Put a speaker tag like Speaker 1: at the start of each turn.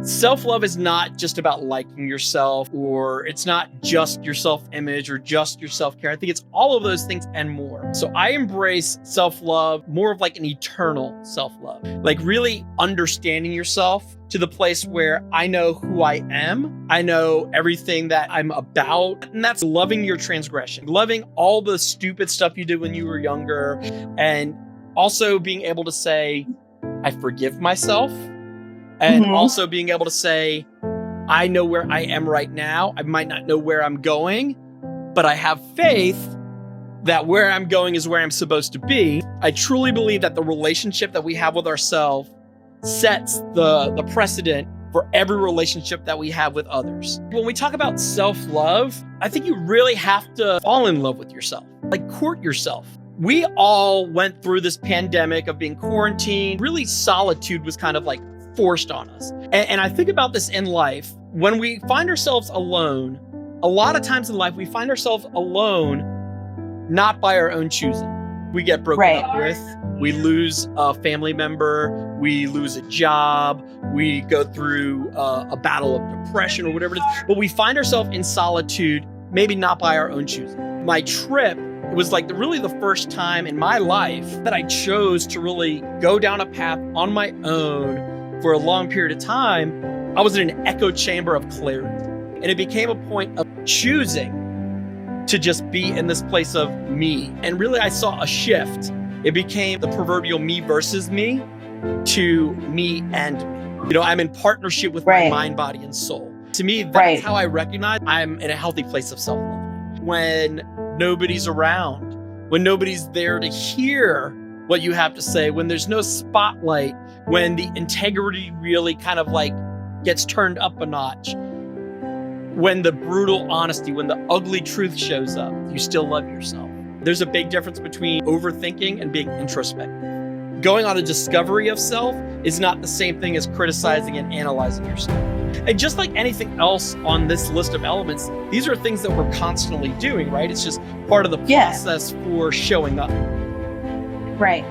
Speaker 1: Self-love is not just about liking yourself, or it's not just your self-image or just your self-care. I think it's all of those things and more. So I embrace self-love more of like an eternal self-love, like really understanding yourself to the place where I know who I am. I know everything that I'm about. And that's loving your transgression, loving all the stupid stuff you did when you were younger, and also being able to say, I forgive myself. And also being able to say, I know where I am right now. I might not know where I'm going, but I have faith that where I'm going is where I'm supposed to be. I truly believe that the relationship that we have with ourselves sets the precedent for every relationship that we have with others. When we talk about self-love, I think you really have to fall in love with yourself, like court yourself. We all went through this pandemic of being quarantined. Really, solitude was kind of like forced on us. And I think about this in life. When we find ourselves alone, a lot of times in life, we find ourselves alone, not by our own choosing. We get broken up with, we lose a family member, we lose a job, we go through a battle of depression or whatever it is, but we find ourselves in solitude, maybe not by our own choosing. My trip, it was like really the first time in my life that I chose to really go down a path on my own for a long period of time. I was in an echo chamber of clarity. And it became a point of choosing to just be in this place of me. And really, I saw a shift. It became the proverbial me versus me to me and me. You know, I'm in partnership with my mind, body, and soul. To me, that's how I recognize I'm in a healthy place of self-love. When nobody's around, when nobody's there to hear what you have to say, when there's no spotlight, when the integrity really kind of like gets turned up a notch, when the brutal honesty, when the ugly truth shows up, you still love yourself. There's a big difference between overthinking and being introspective. Going on a discovery of self is not the same thing as criticizing and analyzing yourself. And just like anything else on this list of elements, these are things that we're constantly doing, right? It's just part of the process for showing up.
Speaker 2: Right.